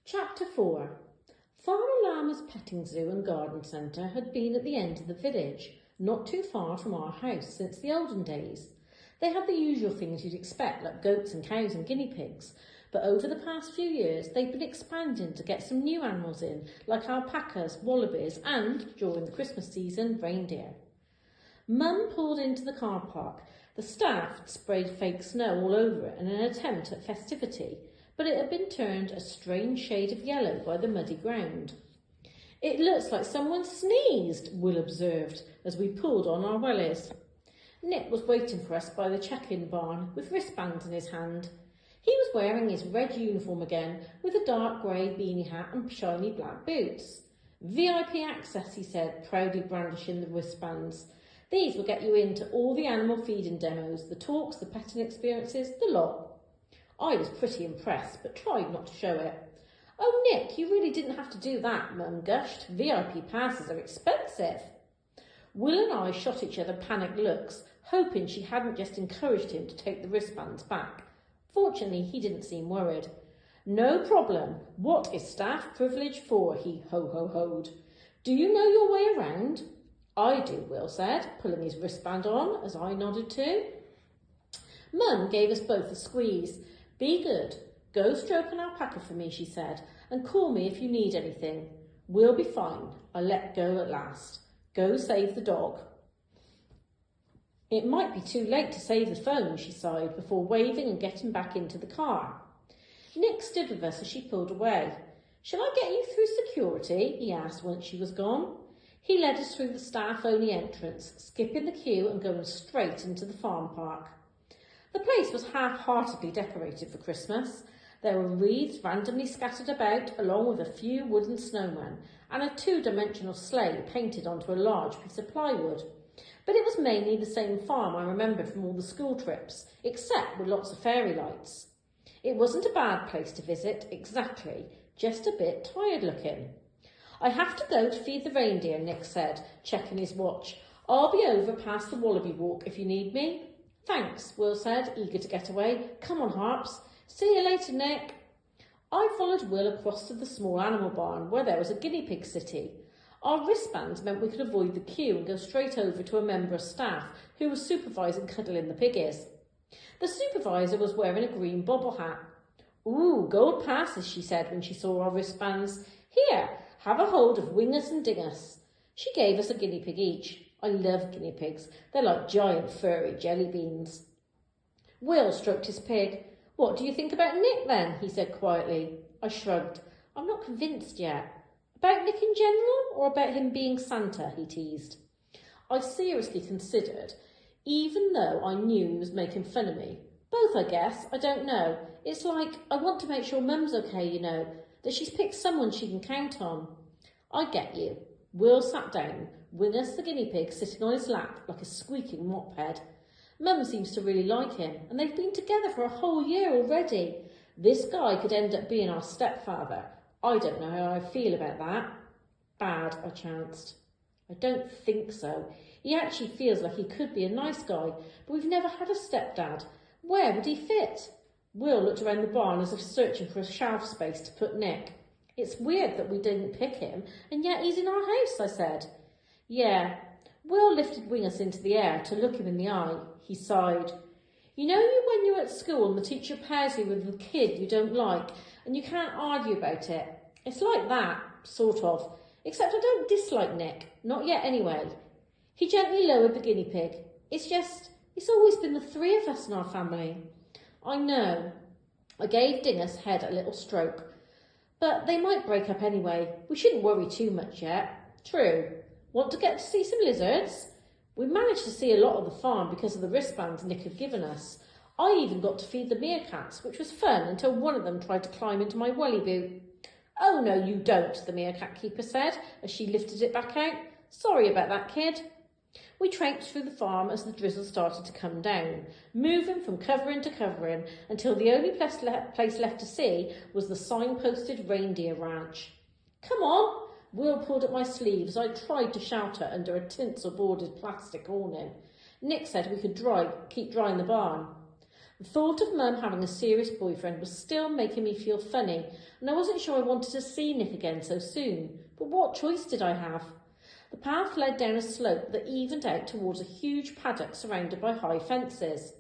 Chapter 4. Farmer Llama's petting zoo and garden centre had been at the end of the village, not too far from our house since the olden days. They had the usual things you'd expect, like goats and cows and guinea pigs, but over the past few years they've been expanding to get some new animals in, like alpacas, wallabies and, during the Christmas season, reindeer. Mum pulled into the car park. The staff had sprayed fake snow all over it in an attempt at festivity, but it had been turned a strange shade of yellow by the muddy ground. "It looks like someone sneezed," Will observed as we pulled on our wellies. Nick was waiting for us by the check-in barn with wristbands in his hand. He was wearing his red uniform again with a dark grey beanie hat and shiny black boots. "VIP access," he said, proudly brandishing the wristbands. "These will get you into all the animal feeding demos, the talks, the petting experiences, the lot." I was pretty impressed, but tried not to show it. "Oh, Nick, you really didn't have to do that," Mum gushed. "VIP passes are expensive." Will and I shot each other panicked looks, hoping she hadn't just encouraged him to take the wristbands back. Fortunately, he didn't seem worried. "No problem. What is staff privilege for?" he ho-ho-hoed. "Do you know your way around?" "I do," Will said, pulling his wristband on as I nodded too. Mum gave us both a squeeze. "Be good. Go stroke an alpaca for me," she said, "and call me if you need anything. We'll be fine." I let go at last. "Go save the dog." "It might be too late to save the phone," she sighed, before waving and getting back into the car. Nick stood with us as she pulled away. "Shall I get you through security?" he asked once she was gone. He led us through the staff-only entrance, skipping the queue and going straight into the farm park. The place was half-heartedly decorated for Christmas. There were wreaths randomly scattered about, along with a few wooden snowmen, and a two-dimensional sleigh painted onto a large piece of plywood. But it was mainly the same farm I remembered from all the school trips, except with lots of fairy lights. It wasn't a bad place to visit, exactly, just a bit tired-looking. "I have to go to feed the reindeer," Nick said, checking his watch. "I'll be over past the Wallaby Walk if you need me." "Thanks," Will said, eager to get away. "Come on, Harps. See you later, Nick." I followed Will across to the small animal barn, where there was a guinea pig city. Our wristbands meant we could avoid the queue and go straight over to a member of staff who was supervising cuddling the piggies. The supervisor was wearing a green bobble hat. "Ooh, gold passes," she said when she saw our wristbands. "Here, have a hold of Wingus and Dingus." She gave us a guinea pig each. I love guinea pigs. They're like giant furry jelly beans. Will stroked his pig. "What do you think about Nick then?" he said quietly. I shrugged. "I'm not convinced yet." "About Nick in general, or about him being Santa?" he teased. I seriously considered, even though I knew he was making fun of me. Both, I guess. I don't know. It's like, I want to make sure Mum's okay, you know, that she's picked someone she can count on. "I get you." Will sat down, Wingus the guinea pig sitting on his lap like a squeaking moped. "Mum seems to really like him, and they've been together for a whole year already. This guy could end up being our stepfather. I don't know how I feel about that." "Bad," I chanced. "I don't think so. He actually feels like he could be a nice guy, but we've never had a stepdad. Where would he fit?" Will looked around the barn as if searching for a shelf space to put Nick. "It's weird that we didn't pick him, and yet he's in our house," I said. "Yeah." Will lifted Wingus into the air to look him in the eye. He sighed. "You know when you're at school and the teacher pairs you with a kid you don't like, and you can't argue about it? It's like that, sort of. Except I don't dislike Nick. Not yet, anyway." He gently lowered the guinea pig. It's always been the three of us in our family." "I know." I gave Dingus' head a little stroke. "But they might break up anyway. We shouldn't worry too much yet." "True. Want to get to see some lizards?" We managed to see a lot of the farm because of the wristbands Nick had given us. I even got to feed the meerkats, which was fun until one of them tried to climb into my welly boot. "Oh, no, you don't," the meerkat keeper said as she lifted it back out. "Sorry about that, kid." We traipsed through the farm as the drizzle started to come down, moving from covering to covering until the only place left to see was the signposted reindeer ranch. "Come on." Will pulled at my sleeves. I tried to shelter under a tinsel-bordered plastic awning. Nick said we could keep dry in the barn. The thought of Mum having a serious boyfriend was still making me feel funny, and I wasn't sure I wanted to see Nick again so soon. But what choice did I have? The path led down a slope that evened out towards a huge paddock surrounded by high fences.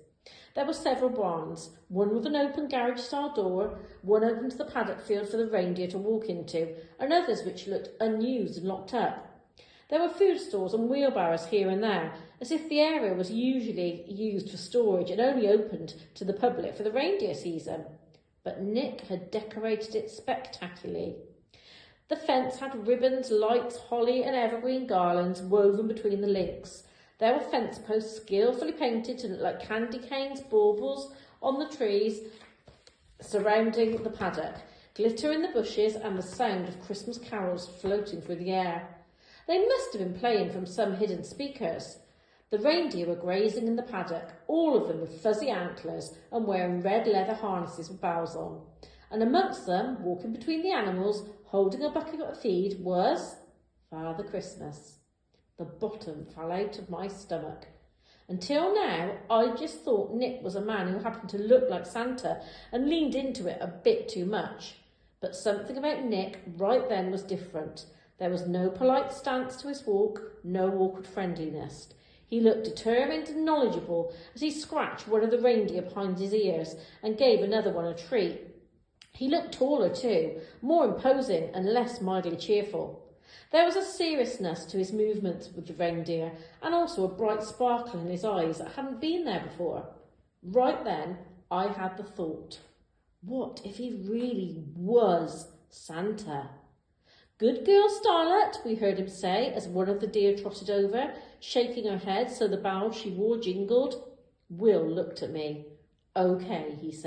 There were several barns, one with an open garage-style door, one open to the paddock field for the reindeer to walk into, and others which looked unused and locked up. There were food stores and wheelbarrows here and there, as if the area was usually used for storage and only opened to the public for the reindeer season. But Nick had decorated it spectacularly. The fence had ribbons, lights, holly and evergreen garlands woven between the links. There were fence posts skillfully painted to look like candy canes, baubles on the trees surrounding the paddock, glitter in the bushes and the sound of Christmas carols floating through the air. They must have been playing from some hidden speakers. The reindeer were grazing in the paddock, all of them with fuzzy antlers and wearing red leather harnesses with bells on. And amongst them, walking between the animals, holding a bucket of feed, was Father Christmas. The bottom fell out of my stomach. Until now, I just thought Nick was a man who happened to look like Santa and leaned into it a bit too much. But something about Nick right then was different. There was no polite stance to his walk, no awkward friendliness. He looked determined and knowledgeable as he scratched one of the reindeer behind his ears and gave another one a treat. He looked taller too, more imposing and less mildly cheerful. There was a seriousness to his movements with the reindeer and also a bright sparkle in his eyes that hadn't been there before. Right then, I had the thought, what if he really was Santa? "Good girl, Starlet," we heard him say as one of the deer trotted over, shaking her head so the bells she wore jingled. Will looked at me. "Okay," he said.